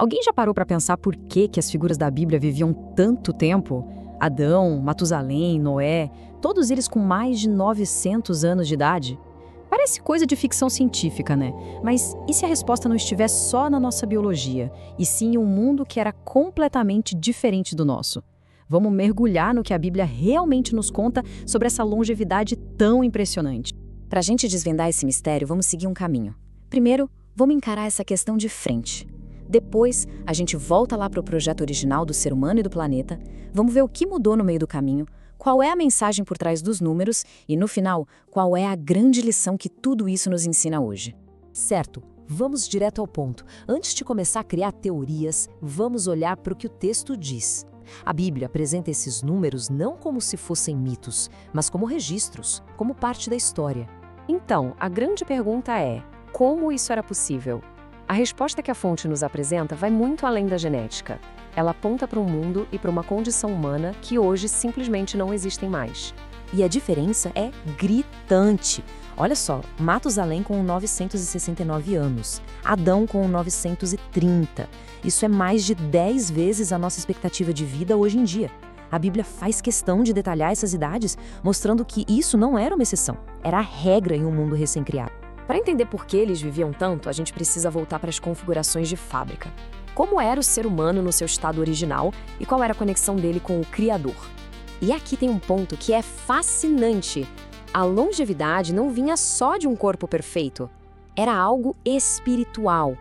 Alguém já parou para pensar por que as figuras da Bíblia viviam tanto tempo? Adão, Matusalém, Noé, todos eles com mais de 900 anos de idade? Parece coisa de ficção científica, né? Mas e se a resposta não estiver só na nossa biologia, e sim em um mundo que era completamente diferente do nosso? Vamos mergulhar no que a Bíblia realmente nos conta sobre essa longevidade tão impressionante. Para a gente desvendar esse mistério, vamos seguir um caminho. Primeiro, vamos encarar essa questão de frente. Depois, a gente volta lá para o projeto original do ser humano e do planeta, vamos ver o que mudou no meio do caminho, qual é a mensagem por trás dos números e, no final, qual é a grande lição que tudo isso nos ensina hoje. Certo, vamos direto ao ponto. Antes de começar a criar teorias, vamos olhar para o que o texto diz. A Bíblia apresenta esses números não como se fossem mitos, mas como registros, como parte da história. Então, a grande pergunta é: como isso era possível? A resposta que a fonte nos apresenta vai muito além da genética. Ela aponta para um mundo e para uma condição humana que hoje simplesmente não existem mais. E a diferença é gritante. Olha só, Matusalém com 969 anos, Adão com 930. Isso é mais de 10 vezes a nossa expectativa de vida hoje em dia. A Bíblia faz questão de detalhar essas idades, mostrando que isso não era uma exceção, era a regra em um mundo recém-criado. Para entender por que eles viviam tanto, a gente precisa voltar para as configurações de fábrica. Como era o ser humano no seu estado original e qual era a conexão dele com o Criador? E aqui tem um ponto que é fascinante. A longevidade não vinha só de um corpo perfeito. Era algo espiritual.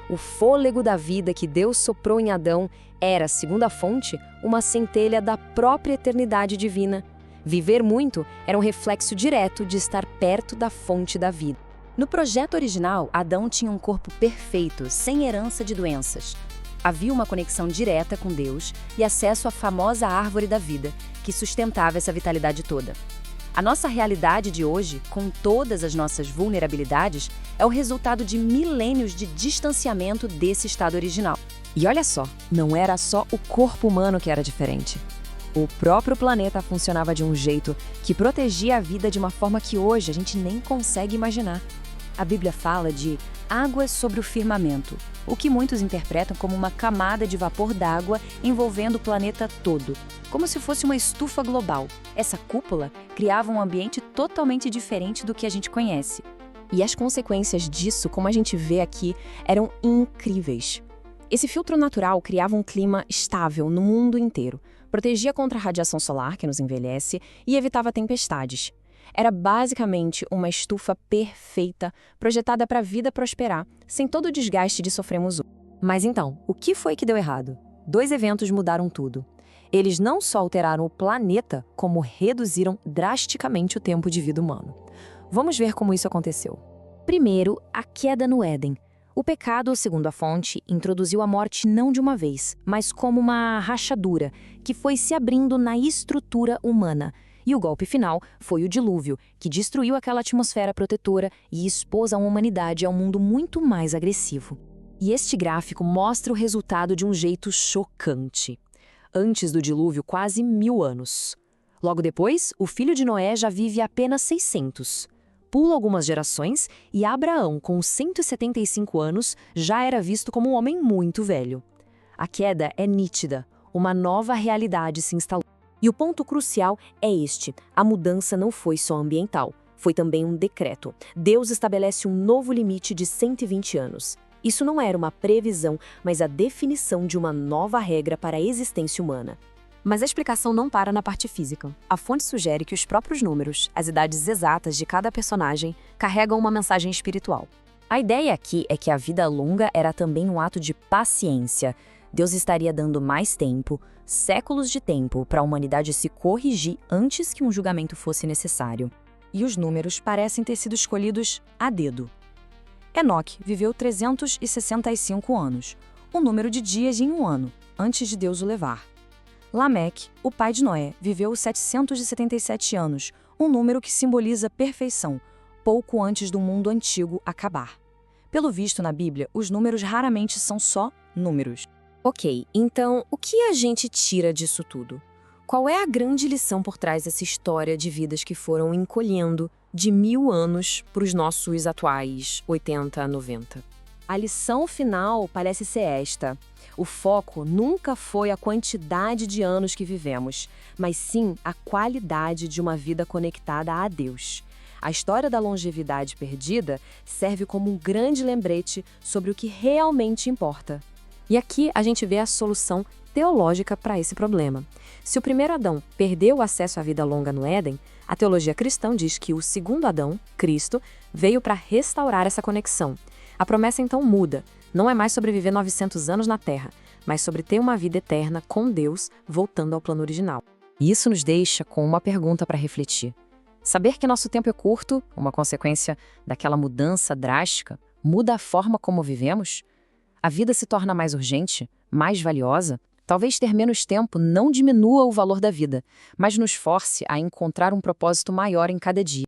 O fôlego da vida que Deus soprou em Adão era, segundo a fonte, uma centelha da própria eternidade divina. Viver muito era um reflexo direto de estar perto da fonte da vida. No projeto original, Adão tinha um corpo perfeito, sem herança de doenças. Havia uma conexão direta com Deus e acesso à famosa árvore da vida, que sustentava essa vitalidade toda. A nossa realidade de hoje, com todas as nossas vulnerabilidades, é o resultado de milênios de distanciamento desse estado original. E olha só, não era só o corpo humano que era diferente. O próprio planeta funcionava de um jeito que protegia a vida de uma forma que hoje a gente nem consegue imaginar. A Bíblia fala de águas sobre o firmamento, o que muitos interpretam como uma camada de vapor d'água envolvendo o planeta todo, como se fosse uma estufa global. Essa cúpula criava um ambiente totalmente diferente do que a gente conhece. E as consequências disso, como a gente vê aqui, eram incríveis. Esse filtro natural criava um clima estável no mundo inteiro, protegia contra a radiação solar, que nos envelhece, e evitava tempestades. Era basicamente uma estufa perfeita, projetada para a vida prosperar, sem todo o desgaste de sofrermos hoje. Mas então, o que foi que deu errado? 2 eventos mudaram tudo. Eles não só alteraram o planeta, como reduziram drasticamente o tempo de vida humano. Vamos ver como isso aconteceu. Primeiro, a queda no Éden. O pecado, segundo a fonte, introduziu a morte não de uma vez, mas como uma rachadura, que foi se abrindo na estrutura humana. E o golpe final foi o dilúvio, que destruiu aquela atmosfera protetora e expôs a humanidade a um mundo muito mais agressivo. E este gráfico mostra o resultado de um jeito chocante. Antes do dilúvio, quase 1000 anos. Logo depois, o filho de Noé já vive apenas 600. Pula algumas gerações e Abraão, com 175 anos, já era visto como um homem muito velho. A queda é nítida, uma nova realidade se instalou. E o ponto crucial é este: a mudança não foi só ambiental, foi também um decreto. Deus estabelece um novo limite de 120 anos. Isso não era uma previsão, mas a definição de uma nova regra para a existência humana. Mas a explicação não para na parte física. A fonte sugere que os próprios números, as idades exatas de cada personagem, carregam uma mensagem espiritual. A ideia aqui é que a vida longa era também um ato de paciência. Deus estaria dando mais tempo, séculos de tempo, para a humanidade se corrigir antes que um julgamento fosse necessário. E os números parecem ter sido escolhidos a dedo. Enoque viveu 365 anos, o número de dias em um ano, antes de Deus o levar. Lameque, o pai de Noé, viveu 777 anos, um número que simboliza perfeição, pouco antes do mundo antigo acabar. Pelo visto na Bíblia, os números raramente são só números. Ok, então o que a gente tira disso tudo? Qual é a grande lição por trás dessa história de vidas que foram encolhendo de 1000 anos para os nossos atuais 80, 90? A lição final parece ser esta: O foco nunca foi a quantidade de anos que vivemos, mas sim a qualidade de uma vida conectada a Deus. A história da longevidade perdida serve como um grande lembrete sobre o que realmente importa. E aqui a gente vê a solução teológica para esse problema. Se o primeiro Adão perdeu o acesso à vida longa no Éden, a teologia cristã diz que o segundo Adão, Cristo, veio para restaurar essa conexão. A promessa então muda. Não é mais sobre viver 900 anos na Terra, mas sobre ter uma vida eterna com Deus, voltando ao plano original. E isso nos deixa com uma pergunta para refletir. Saber que nosso tempo é curto, uma consequência daquela mudança drástica, muda a forma como vivemos? A vida se torna mais urgente, mais valiosa? Talvez ter menos tempo não diminua o valor da vida, mas nos force a encontrar um propósito maior em cada dia.